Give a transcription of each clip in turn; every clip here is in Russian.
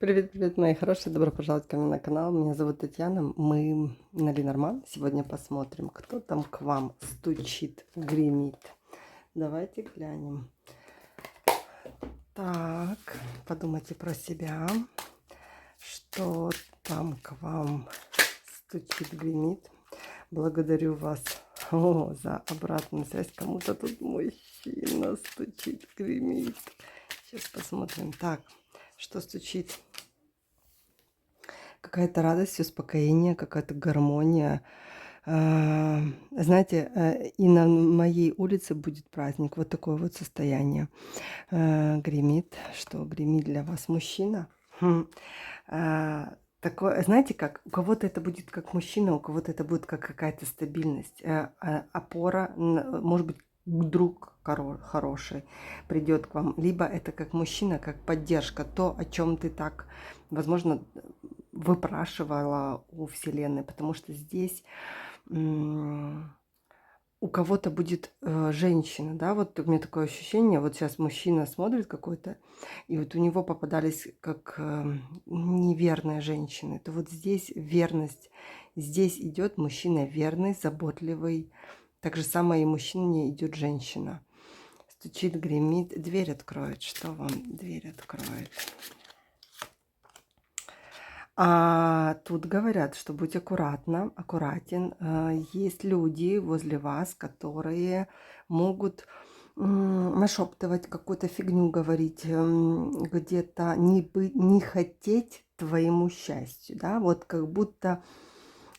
Привет, привет, мои хорошие, добро пожаловать ко мне на канал. Меня зовут Татьяна, мы на Ленорман. Сегодня посмотрим, кто там к вам стучит, гремит. Давайте глянем. Так, подумайте про себя, что там к вам стучит, гремит. Благодарю вас за обратную связь. Кому-то тут мужчина стучит, гремит. Сейчас посмотрим. Так, что стучит? Какая-то радость, успокоение, какая-то гармония. Знаете, и на моей улице будет праздник. Вот такое вот состояние. Гремит. Что гремит для вас? Мужчина? Такое, знаете, как у кого-то это будет как мужчина, у кого-то это будет как какая-то стабильность, опора, может быть, друг хороший придет к вам, либо это как мужчина, как поддержка, то, о чем ты так, возможно, выпрашивала у Вселенной, потому что здесь у кого-то будет женщина, да, вот у меня такое ощущение, вот сейчас мужчина смотрит какой-то, и вот у него попадались как неверные женщины, то вот здесь верность, здесь идет мужчина верный, заботливый, так же самое и мужчине идет женщина. Стучит, гремит, дверь откроет, что вам дверь откроет? А тут говорят, что будь аккуратна, аккуратен. Есть люди возле вас, которые могут нашептывать какую-то фигню, говорить, где-то не хотеть твоему счастью, да, вот как будто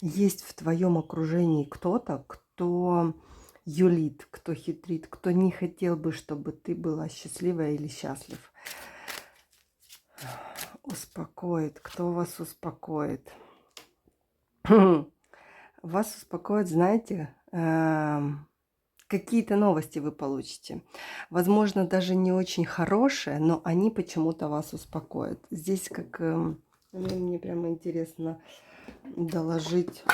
есть в твоем окружении кто-то, кто юлит, кто хитрит, кто не хотел бы, чтобы ты была счастлива или счастлив. Успокоит. Кто вас успокоит? Вас успокоит, знаете, какие-то новости вы получите. Возможно, даже не очень хорошие, но они почему-то вас успокоят. Здесь как... мне прямо интересно доложить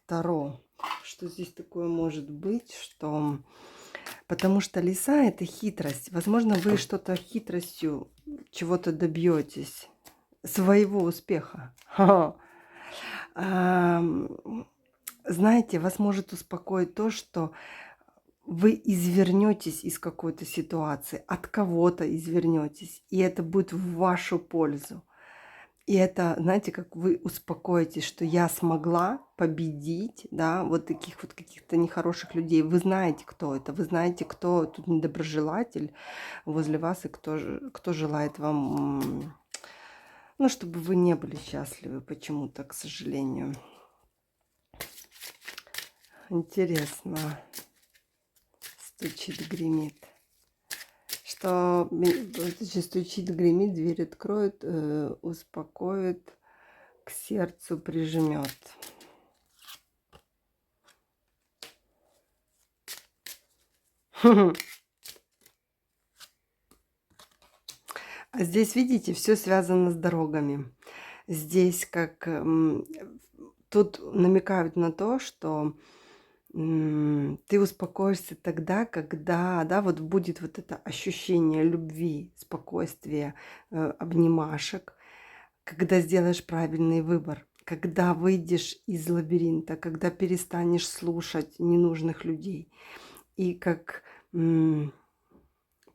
Таро. Что здесь такое может быть, что... Потому что лиса – это хитрость. Возможно, вы что-то хитростью чего-то добьетесь, своего успеха. Знаете, вас может успокоить то, что вы извернетесь из какой-то ситуации, от кого-то извернетесь, и это будет в вашу пользу. И это, знаете, как вы успокоитесь, что я смогла победить, да, вот таких вот каких-то нехороших людей. Вы знаете, кто это, вы знаете, кто тут недоброжелатель возле вас и кто желает вам, ну, чтобы вы не были счастливы почему-то, к сожалению. Интересно. Стучит, гремит. Что стучит, гремит, дверь откроет, успокоит, к сердцу прижмет. А здесь, видите, все связано с дорогами. Здесь как тут намекают на то, что ты успокоишься тогда, когда, да, вот будет вот это ощущение любви, спокойствия, обнимашек, когда сделаешь правильный выбор, когда выйдешь из лабиринта, когда перестанешь слушать ненужных людей и как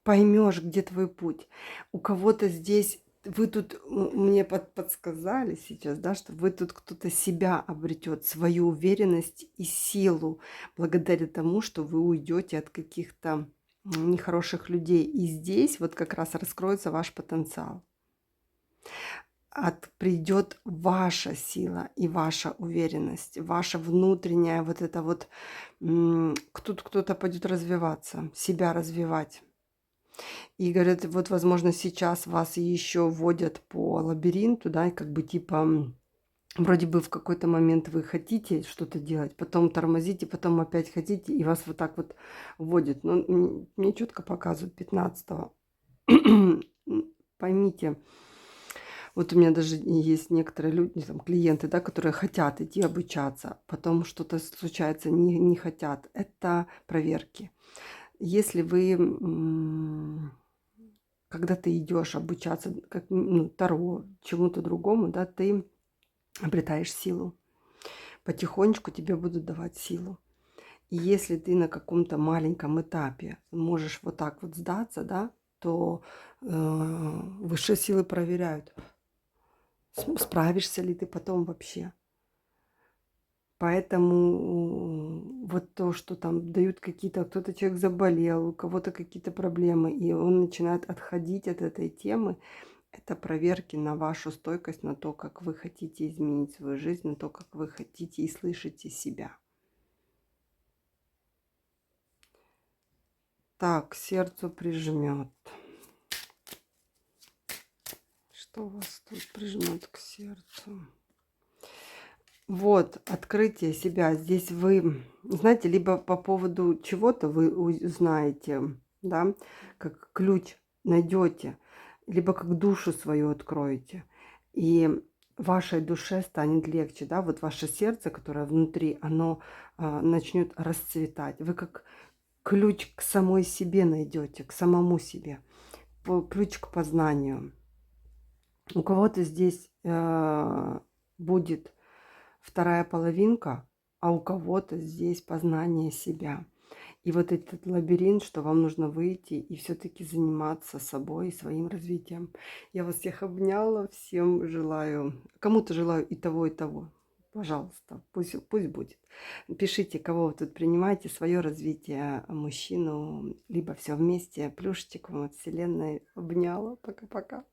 поймешь, где твой путь. У кого-то здесь вы тут мне подсказали сейчас, да, что вы тут кто-то себя обретет, свою уверенность и силу благодаря тому, что вы уйдете от каких-то нехороших людей. И здесь вот как раз раскроется ваш потенциал. Придет ваша сила и ваша уверенность, ваша внутренняя вот это вот, тут кто-то пойдет развиваться, себя развивать. И говорят, вот, возможно, сейчас вас еще вводят по лабиринту, да, и как бы типа вроде бы в какой-то момент вы хотите что-то делать, потом тормозите, потом опять хотите, и вас вот так вот вводят. Но мне четко показывают 15-го. Поймите, вот у меня даже есть некоторые люди, там, клиенты, да, которые хотят идти обучаться, потом что-то случается, не хотят. Это проверки. Если вы когда ты идешь обучаться, как, ну, Таро, чему-то другому, да, ты обретаешь силу. Потихонечку тебе будут давать силу. И если ты на каком-то маленьком этапе можешь вот так вот сдаться, да, то высшие силы проверяют, справишься ли ты потом вообще. Поэтому вот то, что там дают какие-то, кто-то человек заболел, у кого-то какие-то проблемы, и он начинает отходить от этой темы, это проверки на вашу стойкость, на то, как вы хотите изменить свою жизнь, на то, как вы хотите и слышите себя. Так, сердцу прижмет. Что у вас тут прижмет к сердцу? Вот, открытие себя. Здесь вы, знаете, либо по поводу чего-то вы узнаете, да, как ключ найдете, либо как душу свою откроете. И вашей душе станет легче, да, вот ваше сердце, которое внутри, оно начнет расцветать. Вы как ключ к самой себе найдете, к самому себе, ключ к познанию. У кого-то здесь будет вторая половинка, а у кого-то здесь познание себя. И вот этот лабиринт, что вам нужно выйти и все-таки заниматься собой и своим развитием. Я вас всех обняла, всем желаю, кому-то желаю и того, и того. Пожалуйста, пусть будет. Пишите, кого вы тут принимаете, свое развитие, мужчину, либо все вместе. Плюшечек вам от Вселенной обняла. Пока-пока.